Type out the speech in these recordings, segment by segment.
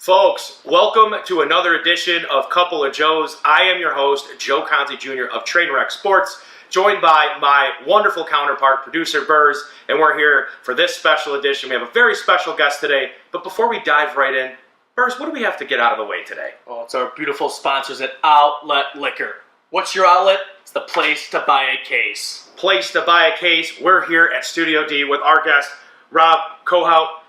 Folks, welcome to another edition of Couple of Joes. I am your host, Joe Conzi Jr. of Trainwreck Sports, joined by my wonderful counterpart, producer Burrs, and we're here for this special edition. We have a very special guest today, but before we dive right in, Burrs, what do we have to get out of the way today? Well, it's our beautiful sponsors at Outlet Liquor. What's your outlet? It's the place to buy a case. Place to buy a case. We're here at Studio D with our guest, Rob Kohout,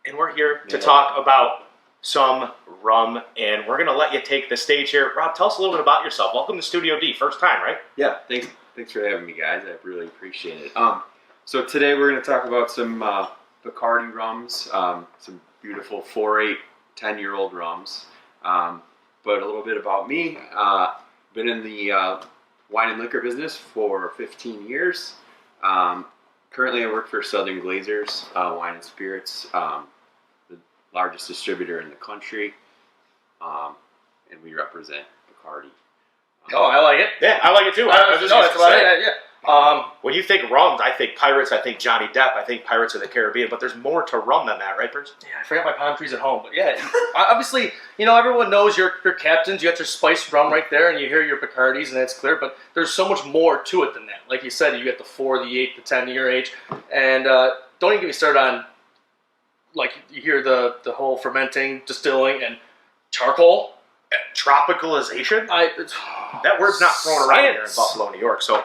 and we're here to talk about some rum, and we're going to let you take the stage here. Rob, tell us a little bit about yourself. Welcome to Studio D. First time, right? Yeah, thanks for having me, guys. I really appreciate it. So today we're going to talk about some Bacardi rums, some beautiful 4-8, 10-year-old rums. But a little bit about me. Been in the wine and liquor business for 15 years. Currently I work for Southern Glazers Wine and Spirits, the largest distributor in the country, and we represent Bacardi. I like it. Yeah, I like it too. I was just that's going to about say. it. Yeah. When you think rum, I think Pirates, I think Johnny Depp, I think Pirates of the Caribbean, but there's more to rum than that, right, Bruce? Yeah, I forgot my palm trees at home, but yeah, obviously, everyone knows your captains. You got your spiced rum right there, and you hear your Bacardis, and that's clear. But there's so much more to it than that. Like you said, you get the 4, the 8, the 10-year age, and don't even get me started on, like, you hear the whole fermenting, distilling, and charcoal. Tropicalization? That word's not thrown around here in Buffalo, New York. So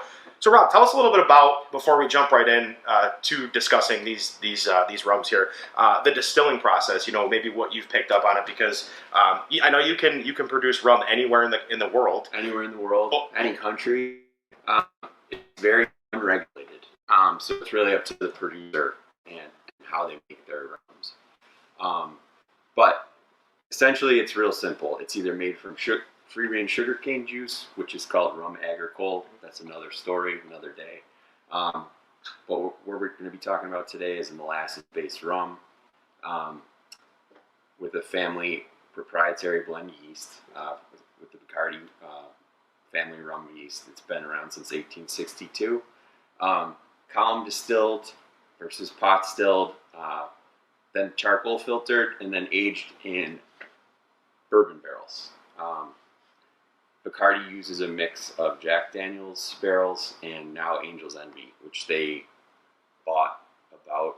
Rob, tell us a little bit about, before we jump right in to discussing these rums here, the distilling process. Maybe what you've picked up on it, because I know you can produce rum anywhere in the world. Anywhere in the world, any country. It's very unregulated, so it's really up to the producer and how they make their rums. But essentially, it's real simple. It's either made from free-range sugarcane juice, which is called rum agricole. That's another story, another day. But what we're going to be talking about today is a molasses-based rum with a family proprietary blend yeast, with the Bacardi family rum yeast. It's been around since 1862. Column distilled versus pot distilled, then charcoal filtered, and then aged in bourbon barrels. Bacardi uses a mix of Jack Daniel's barrels and now Angel's Envy, which they bought about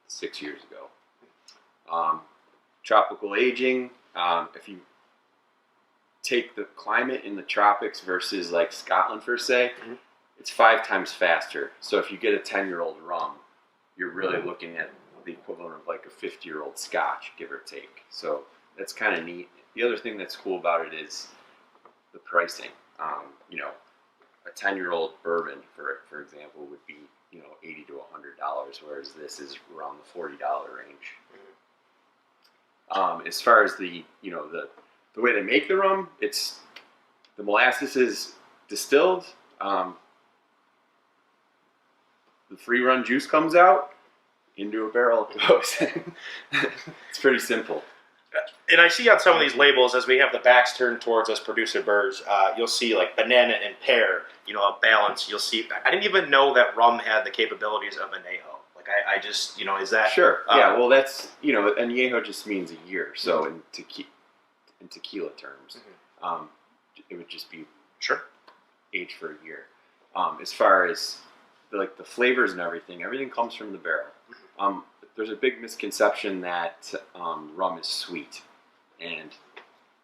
6 years ago. Tropical aging, if you take the climate in the tropics versus like Scotland per se, it's 5 times faster. So if you get a 10-year-old rum, you're really looking at the equivalent of like a 50-year-old Scotch, give or take. So that's kind of neat. The other thing that's cool about it is the pricing. A 10-year-old bourbon, for example, would be $80 to $100, whereas this is around the $40 range. As far as the way they make the rum, it's the molasses is distilled. The free-run juice comes out into a barrel. It goes. It's pretty simple. And I see on some of these labels, as we have the backs turned towards us, producer Burrs, you'll see like banana and pear, a balance. You'll see, I didn't even know that rum had the capabilities of añejo. Like I just, is that? Sure. Yeah, well that's, añejo just means a year. So in tequila terms, it would just be aged for a year. As far as the flavors and everything comes from the barrel. There's a big misconception that rum is sweet, and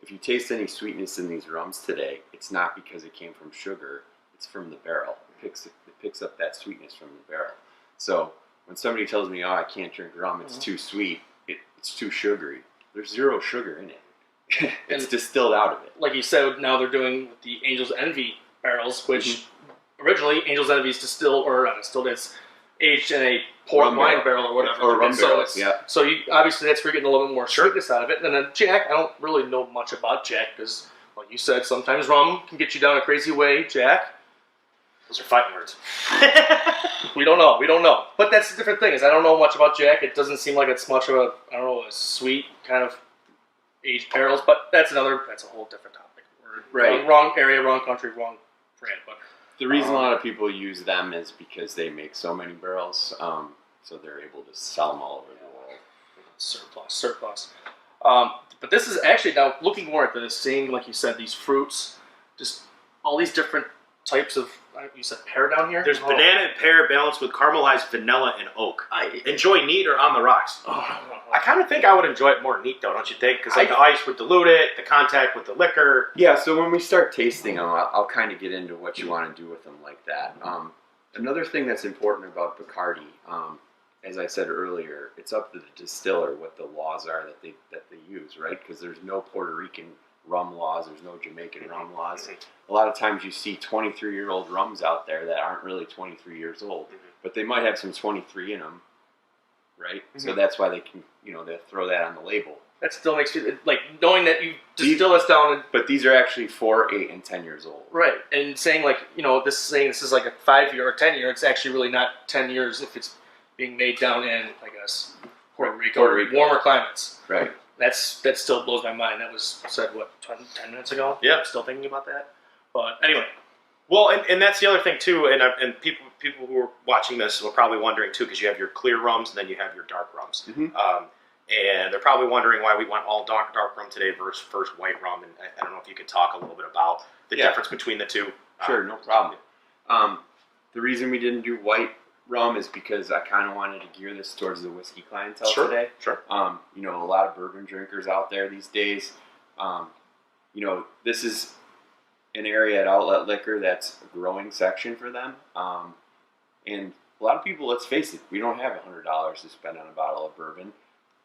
if you taste any sweetness in these rums today, it's not because it came from sugar, it's from the barrel. It picks up that sweetness from the barrel. So when somebody tells me, I can't drink rum, it's too sweet, it's too sugary, there's zero sugar in it. It's distilled out of it. Like you said, now they're doing the Angel's Envy barrels, which originally Angel's Envy is distilled, or not distilled, it's aged in a port wine barrel or whatever. Or rum barrels, yeah. So you obviously that's where you're getting a little bit more sweetness out of it. And then Jack, I don't really know much about Jack because, like you said, sometimes rum can get you down a crazy way. Jack, those are fighting words. We don't know. But that's the different thing is I don't know much about Jack. It doesn't seem like it's much of a a sweet kind of aged barrels. But that's a whole different topic. Right. Wrong area, wrong country, wrong brand. But the reason a lot of people use them is because they make so many barrels, so they're able to sell them all over the world. Surplus. But this is actually, now looking more at this, seeing, like you said, these fruits, just all these different types of, you said pear down here? There's banana and pear balanced with caramelized vanilla and oak. Enjoy neat or on the rocks? I kind of think I would enjoy it more neat, though, don't you think? Because the ice would dilute it, the contact with the liquor. Yeah, so when we start tasting them, I'll kind of get into what you want to do with them like that. Another thing that's important about Bacardi, as I said earlier, it's up to the distiller what the laws are that they use, right? Because there's no Puerto Rican rum laws, there's no Jamaican rum laws. A lot of times you see 23-year-old rums out there that aren't really 23 years old, but they might have some 23 in them, right? So that's why they can, they throw that on the label. That still makes me, like, knowing that you distill this down. But these are actually 4, 8, and 10 years old. Right, and saying, like, this is like a 5-year or 10-year, it's actually really not 10 years if it's being made down in, I guess, Puerto Rico. Warmer climates. Right. That still blows my mind. That was said, 10 minutes ago? Yeah. I'm still thinking about that. But anyway. Well, and that's the other thing, too, and people who are watching this will probably wondering, too, because you have your clear rums and then you have your dark rums. And they're probably wondering why we went all dark rum today versus white rum. And I don't know if you could talk a little bit about the difference between the two. Sure, no problem. The reason we didn't do white rum is because I kind of wanted to gear this towards the whiskey clientele today. Sure. A lot of bourbon drinkers out there these days. This is an area at Outlet Liquor that's a growing section for them. And a lot of people, let's face it, we don't have $100 to spend on a bottle of bourbon,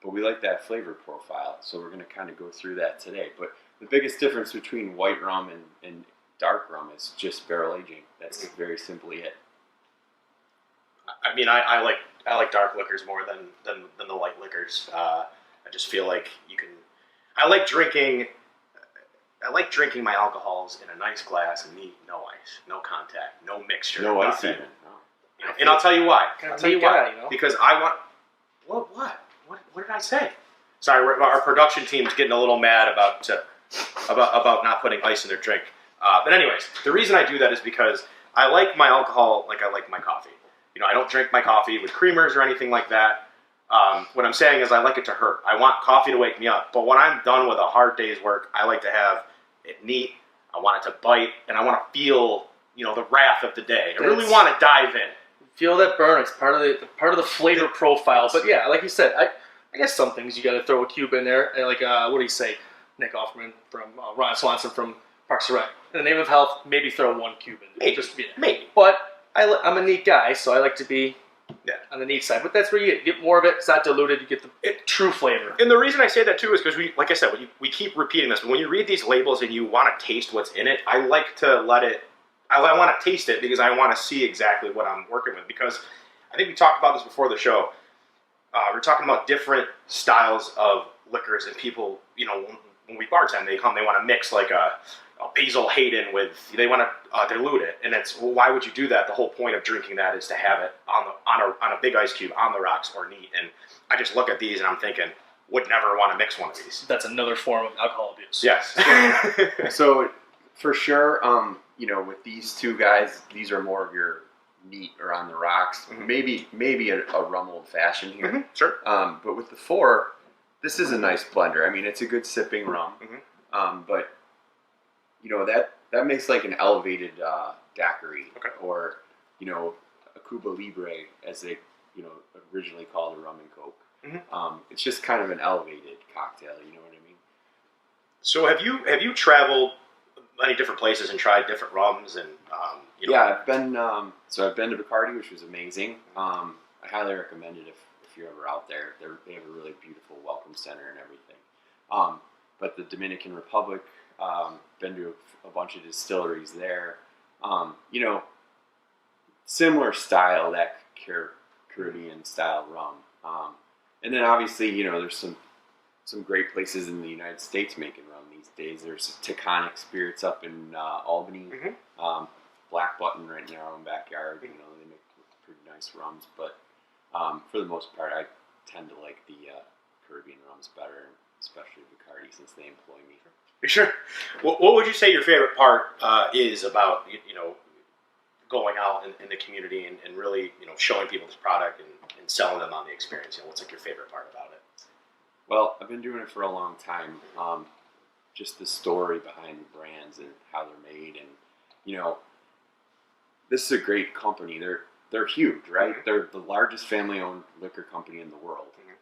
but we like that flavor profile. So we're going to kind of go through that today. But the biggest difference between white rum and dark rum is just barrel aging. That's very simply it. I mean, I like dark liquors more than the light liquors. I just feel like you can. I like drinking my alcohols in a nice glass and no ice, no contact, no mixture, no ice nothing. even. No. And I'll tell you why. Guy, Because I want. What did I say? Sorry, our production team's getting a little mad about not putting ice in their drink. But anyways, the reason I do that is because I like my alcohol like I like my coffee. I don't drink my coffee with creamers or anything like that. What I'm saying is I like it to hurt. I want coffee to wake me up. But when I'm done with a hard day's work, I like to have it neat. I want it to bite, and I want to feel, the wrath of the day. I really want to dive in. Feel that burn. It's part of the flavor profile. But yeah, like you said, I guess some things you got to throw a cube in there. Like what do you say, Nick Offerman from Ron Swanson from Parks and Rec. In the name of health, maybe throw 1 cube in there. Maybe. But I'm a neat guy, so I like to be on the neat side. But that's where you get more of it. It's not diluted. You get the true flavor. And the reason I say that, too, is because like I said, we keep repeating this. But when you read these labels and you want to taste what's in it, I like to let it... I want to taste it because I want to see exactly what I'm working with. Because I think we talked about this before the show. We're talking about different styles of liquors, and people, when we bartend, they want to mix like a Basil Hayden they want to dilute it, and it's why would you do that? The whole point of drinking that is to have it on a big ice cube on the rocks or neat. And I just look at these and I'm thinking, would never want to mix one of these. That's another form of alcohol abuse. Yes. So for sure, with these two guys, these are more of your neat or on the rocks. Maybe a rum old fashioned here. Sure. But with the 4, this is a nice blender. I mean, it's a good sipping rum. But that makes like an elevated daiquiri, or a Cuba Libre, as they originally called a rum and coke. It's just kind of an elevated cocktail. You know what I mean? So have you traveled many different places and tried different rums and Yeah, I've been to Bacardi, which was amazing. I highly recommend it if you're ever out there. They have a really beautiful welcome center and everything. But the Dominican Republic, been to a bunch of distilleries there. Similar style, that Caribbean style rum. And then obviously, there's some great places in the United States making rum these days. There's Taconic Spirits up in Albany, Black Button right in our own backyard. They make pretty nice rums, but for the most part, I tend to like the Caribbean rums better, especially Bacardi, since they employ me. Sure. What would you say your favorite part is about going out in the community and really showing people this product and selling them on the experience? What's like your favorite part about it? Well, I've been doing it for a long time. Just the story behind the brands and how they're made, and you know, this is a great company. They're huge, right? Mm-hmm. They're the largest family-owned liquor company in the world, Mm-hmm.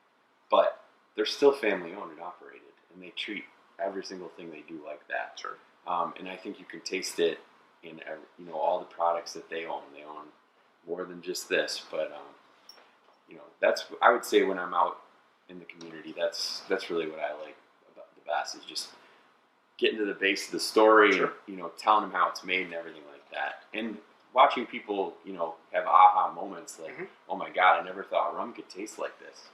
but they're still family-owned and operated, and they treat every single thing they do like that. Sure. And I think you can taste it in all the products that they own. They own more than just this, but that's, I would say, when I'm out in the community, that's really what I like about the best, is just getting to the base of the story. Sure. And telling them how it's made and everything like that, and watching people have aha moments like, mm-hmm. oh my god, I never thought rum could taste like this.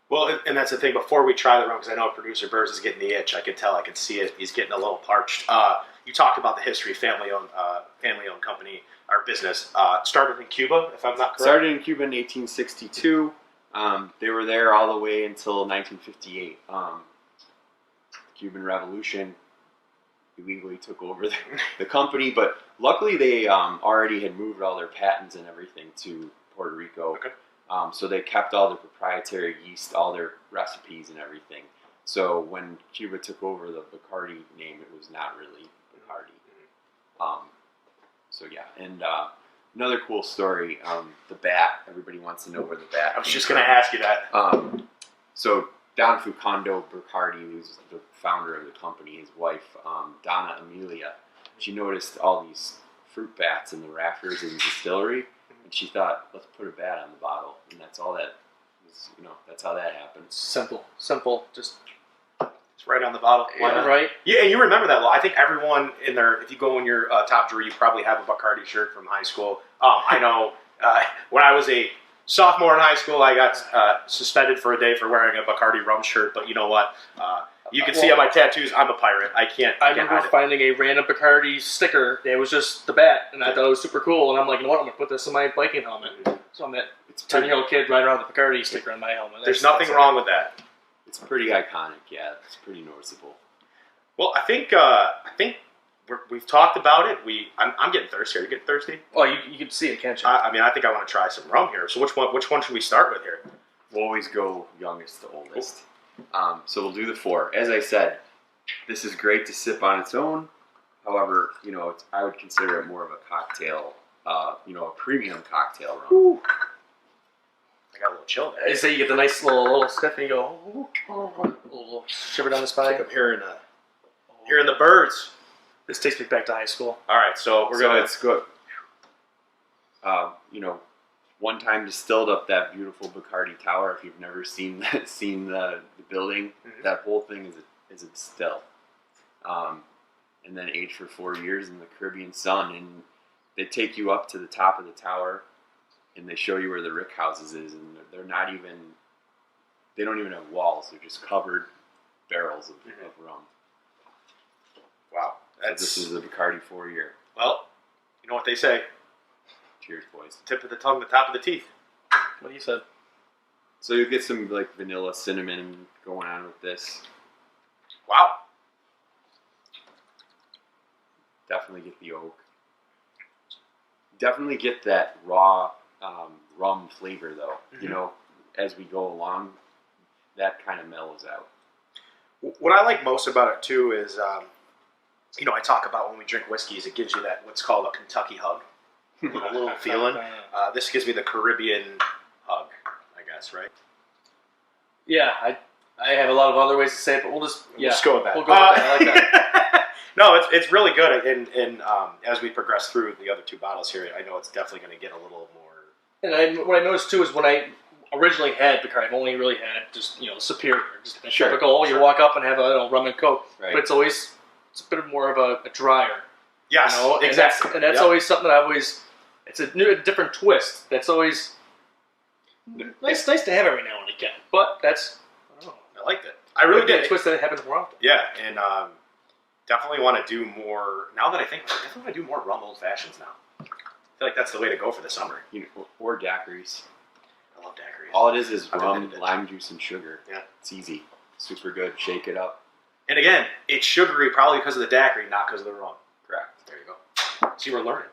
Well, and that's the thing. Before we try the rum, because I know producer Burrs is getting the itch. I could tell. I could see it. He's getting a little parched. You talked about the history, family-owned company or business. Started in Cuba, if I'm not correct. Started in Cuba in 1862. They were there all the way until 1958. Cuban Revolution illegally took over the company, but luckily they already had moved all their patents and everything to Puerto Rico. Okay. So they kept all their proprietary yeast, all their recipes and everything. So when Cuba took over the Bacardi name, it was not really Bacardi. So yeah, and another cool story, the bat. Everybody wants to know where the bat. I was just going to ask you that. So Don Fucando Bacardi, who's the founder of the company, his wife, Donna Amelia, she noticed all these fruit bats in the rafters in the distillery, and she thought, let's put a bat on the bottle, and that's all that was, that's how that happened. Simple, just It's right on the bottle. Why not? right. Yeah, and you remember that well. I think everyone in there, if you go in your top drawer, you probably have a Bacardi shirt from high school. I know when I was a sophomore in high school, I got suspended for a day for wearing a Bacardi rum shirt. But you know what? You can see on my tattoos, I'm a pirate. I remember finding a random Bacardi sticker. It was just the bat, and I thought it was super cool. And I'm like, you know what? I'm gonna put this in my biking helmet. So I'm that 10-year-old kid riding around with a Bacardi sticker on my helmet. There's nothing wrong with that. It's pretty iconic. Yeah, it's pretty noticeable. Well, I think we've talked about it. I'm getting thirsty. Are you getting thirsty? Well, you can see it, can't you? I think I want to try some rum here. So which one should we start with here? We'll always go youngest to oldest. So we'll do the 4. As I said, this is great to sip on its own. However, I would consider it more of a cocktail, a premium cocktail rum. Ooh. I got a little chill there. You say you get the nice little sniff and you go, a little shiver down the spine. I'm hearing the birds. This takes me back to high school. All right, so It's good. One time distilled up that beautiful Bacardi Tower. If you've never seen the building, mm-hmm. that whole thing is a distill. And then aged for 4 years in the Caribbean sun, and they take you up to the top of the tower, and they show you where the rick houses is, and they don't even have walls. They're just covered barrels of rum. Wow, This is the Bacardi 4-year. Well, you know what they say. Cheers, boys. Tip of the tongue, the top of the teeth. What you said. So you get some like vanilla cinnamon going on with this. Wow. Definitely get the oak. Definitely get that raw rum flavor though. Mm-hmm. As we go along, that kind of mellows out. What I like most about it too is, I talk about when we drink whiskeys, it gives you that what's called a Kentucky hug. A little feeling. This gives me the Caribbean hug, I guess, right? Yeah, I have a lot of other ways to say it, but we'll just go with that. We'll go with that. I like that. No, it's really good, and as we progress through the other 2 bottles here, I know it's definitely going to get a little more. And what I noticed too is when I originally had Bacardi, I've only really had just Superior, just a typical. You walk up and have a rum and Coke, right. But it's a bit more of a drier. Yes, exactly. And that's always something that it's a different twist. That's always nice to have every now and again. But I liked it. I really did. A twist that happens more often. Yeah, and definitely want to do more. Now that I think, I definitely want to do more rum old fashions now. I feel like that's the way to go for the summer. Or daiquiris. I love daiquiris. All it is rum, lime juice, and sugar. Yeah, it's easy, super good. Shake it up. And again, it's sugary probably because of the daiquiri, not because of the rum. Correct. There you go. See, we're learning.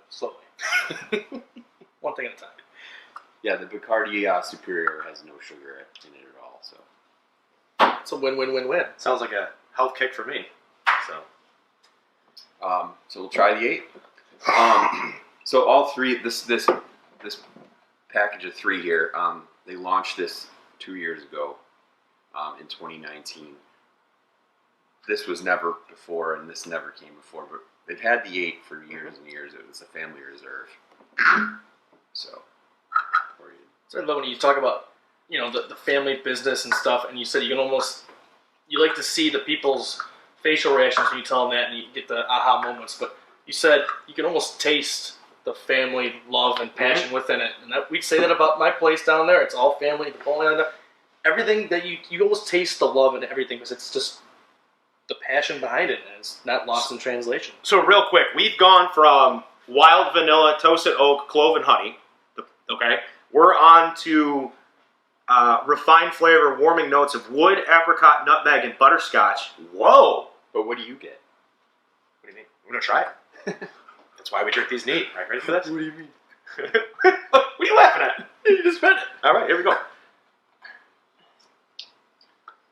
Slowly. One thing at a time. Yeah, the Bacardi Superior has no sugar in it at all. So it's a win-win-win-win. Sounds like a health kick for me. So we'll try the 8. So all 3, this package of 3 here, they launched this 2 years ago, in 2019. This was never before, and this never came before, but they've had the 8 for years and years. It was a family reserve. So I love when you talk about, the family business and stuff, and you said you like to see the people's facial reactions when you tell them that, and you get the aha moments. But you said you can almost taste the family love and passion within it, and we'd say that about my place down there. It's all family, the bowling on there. Everything that you almost taste the love and everything, because it's just the passion behind it, and it's not lost in translation. So real quick, we've gone from wild vanilla, toasted oak, clove, and honey. Okay, we're on to refined flavor, warming notes of wood, apricot, nutmeg, and butterscotch. Whoa! But what do you get? What do you mean? I'm gonna try it. That's why we drink these neat. Right, ready for this? What do you mean? What are you laughing at? You just read it. All right, here we go.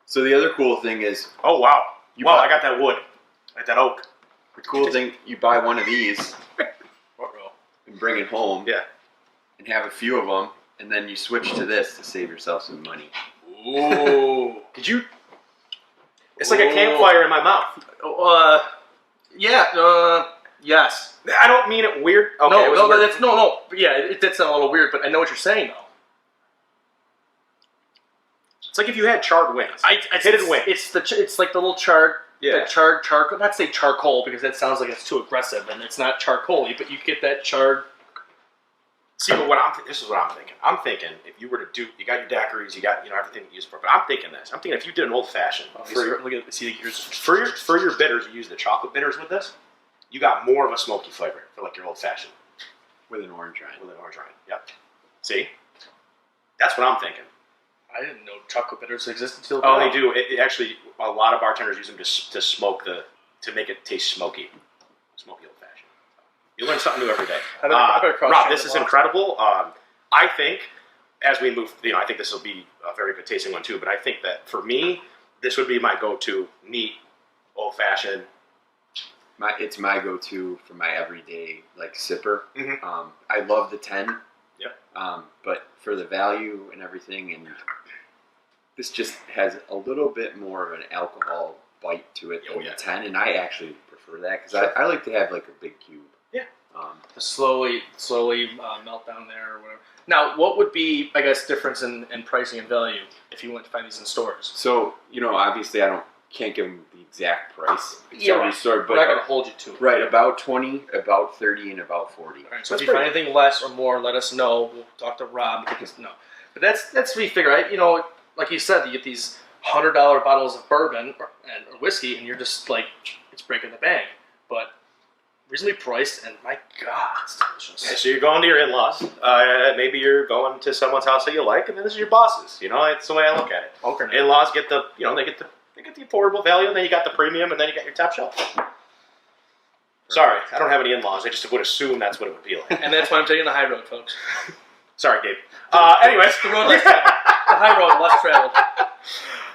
So the other cool thing is, oh wow, I got that wood, like that oak. The cool thing, you buy one of these and bring it home, and have a few of them, and then you switch to this to save yourself some money. Ooh, did you? It's like a campfire in my mouth. Yes. I don't mean it weird. Okay, no. Yeah, it did sound a little weird, but I know what you're saying though. It's like if you had charred wings. Pitted wings. It's like the little charred. Yeah. The charcoal. Not say charcoal because that sounds like it's too aggressive, and it's not charcoal-y, but you get that charred. See, but this is what I'm thinking. I'm thinking if you were to do, you got your daiquiris, you got everything you use for. But I'm thinking this. I'm thinking if you did an old fashioned for your bitters, you use the chocolate bitters with this. You got more of a smoky flavor for like your old fashioned with an orange rind. Yep. See, that's what I'm thinking. I didn't know chocolate bitters existed until. Oh, they do. It actually, a lot of bartenders use them to smoke to make it taste smoky old fashioned. You learn something new every day. Rob, this is incredible. I think as we move, I think this will be a very good tasting one too. But I think that for me, this would be my go-to neat old fashioned. It's my go-to for my everyday sipper. Mm-hmm. I love the 10. Yep. But for the value and everything, and this just has a little bit more of an alcohol bite to it than the 10, and I actually prefer that because I like to have a big cube. Yeah. To slowly melt down there or whatever. Now, what would be, I guess, difference in pricing and value if you went to find these in stores? So, obviously I can't give them the exact price. Yeah, store, but we're not going to hold you to it. Right, about 20, about 30, and about 40. All right, so if you find anything less or more, let us know. We'll talk to Rob. But that's what we figure. Like you said, you get these $100 bottles of bourbon or whiskey, and you're just it's breaking the bank. But reasonably priced, and my God, it's delicious. Yeah, so you're going to your in-laws. Maybe you're going to someone's house that you like, and then this is your bosses. It's the way I look at it. Okay. In-laws get the, they get the affordable value, and then you got the premium, and then you got your top shelf. Sorry, I don't have any in-laws. I just would assume that's what it would be like. And that's why I'm taking the high road, folks. Sorry, Gabe. Anyways. The road less traveled. The high road, less traveled.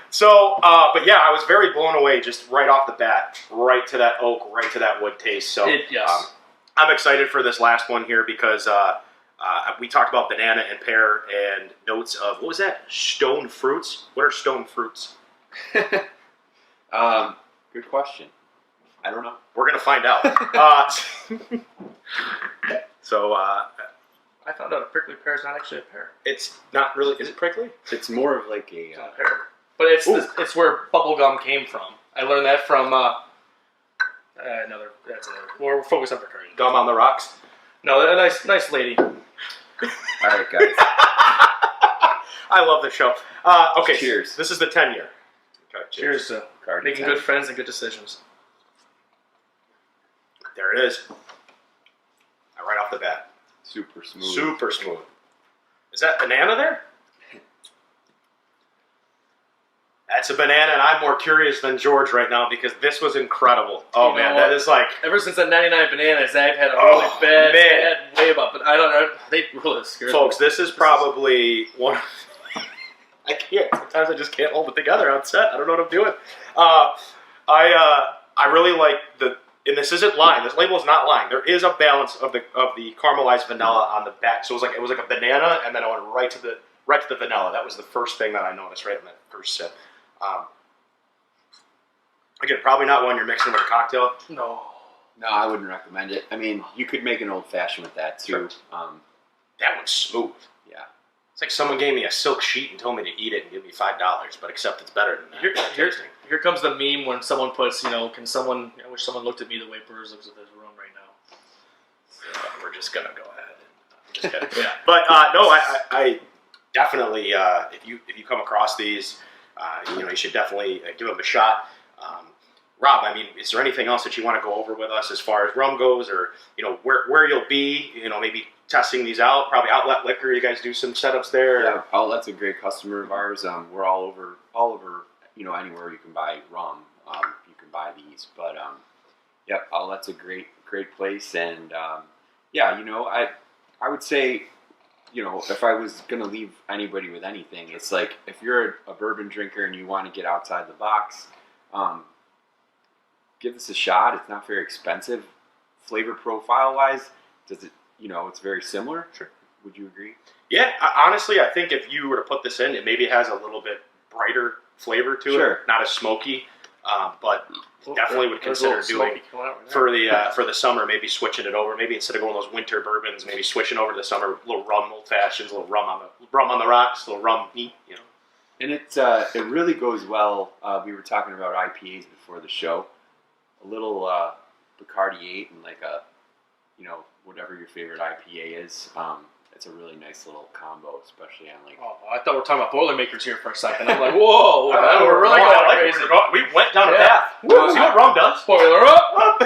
So, but yeah, I was very blown away just right off the bat, right to that oak, right to that wood taste. So, yes. I'm excited for this last one here because we talked about banana and pear and notes of, what was that? Stone fruits? What are stone fruits? Good question. I don't know. We're going to find out. I found out a prickly pear is not actually a pear. It's not really, is it prickly? It's more of a pear. But it's where bubblegum came from. I learned that from that's another. We're focused on Bacardi. Gum on the rocks? No, a nice lady. All right, guys. I love the show. Okay, cheers. This is the 10-year. Okay, cheers to making good friends and good decisions. There it is. Right off the bat. Super smooth. Super smooth. Is that banana there? That's a banana, and I'm more curious than George right now because this was incredible. Oh, man, that is ever since the 99 bananas, I've had a really bad way above, but I don't know. They really scared Folks, me. this is probably one. I can't. Sometimes I just can't hold it together on set. I don't know what I'm doing. I really like the. And this isn't lying. This label is not lying. There is a balance of the caramelized vanilla on the back. So it was like a banana, and then I went right to the vanilla. That was the first thing that I noticed right in that first sip. Again, probably not one you're mixing with a cocktail. No. No, I wouldn't recommend it. I mean, you could make an old fashioned with that too. Sure. That one's smooth. Yeah. It's like someone gave me a silk sheet and told me to eat it and give me $5, but except it's better than that. Here comes the meme when someone puts, can someone, I wish someone looked at me the way Burrs looks at this room right now. So we're just going to go ahead. Yeah. But no, I definitely, if you come across these, you should definitely give them a shot. Rob, I mean, is there anything else that you want to go over with us as far as rum goes, or where you'll be? Maybe testing these out. Probably Outlet Liquor. You guys do some setups there. Yeah, Outlet's a great customer of ours. We're all over. Anywhere you can buy rum, you can buy these. But yep, Outlet's a great place. And I would say, if I was gonna leave anybody with anything, it's like if you're a bourbon drinker and you want to get outside the box. Give this a shot. It's not very expensive. Flavor profile wise, it's very similar. Sure. Would you agree? Yeah, honestly, I think if you were to put this in, it maybe has a little bit brighter flavor to it. Not as smoky, but definitely would consider doing for the summer. Maybe switching it over. Maybe instead of going those winter bourbons, maybe switching over to the summer. A little rum old fashions, a little rum on the rocks, a little rum neat. And it really goes well. We were talking about IPAs before the show. A little Bacardi 8 and like a, whatever your favorite IPA is. It's a really nice little combo, especially on like. Oh, I thought we were talking about Boilermakers here for a second. I'm like, whoa, we're really going crazy. We went down a path. See what rum does? Spoiler up.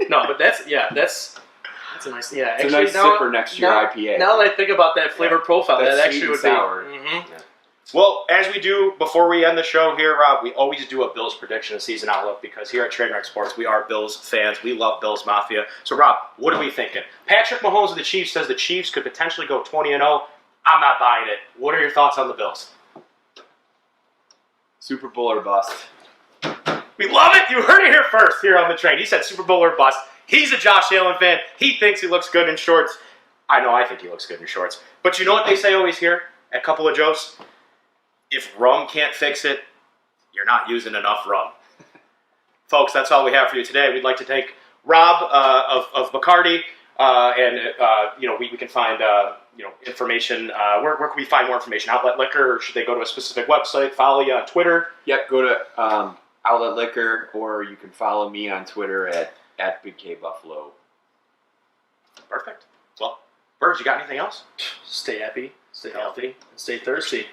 No, but that's a nice. Yeah, it's a nice sipper next to your IPA. Now that I think about that flavor profile, that actually would sour. be. Yeah. Well, as we do before we end the show here, Rob, we always do a Bills prediction of season outlook because here at Trainwreck Sports, we are Bills fans. We love Bills Mafia. So, Rob, what are we thinking? Patrick Mahomes of the Chiefs says the Chiefs could potentially go 20-0. I'm not buying it. What are your thoughts on the Bills? Super Bowl or bust. We love it. You heard it here first here on the train. He said Super Bowl or bust. He's a Josh Allen fan. He thinks he looks good in shorts. I think he looks good in shorts. But you know what they say always here at Couple of Jokes? If rum can't fix it, you're not using enough rum. Folks, that's all we have for you today. We'd like to thank Rob of Bacardi, and we can find information. Where can we find more information? Outlet Liquor, or should they go to a specific website? Follow you on Twitter? Yep, go to Outlet Liquor, or you can follow me on Twitter at Big K Buffalo. Perfect. Well, Burrs, you got anything else? Stay happy, stay healthy, and stay thirsty.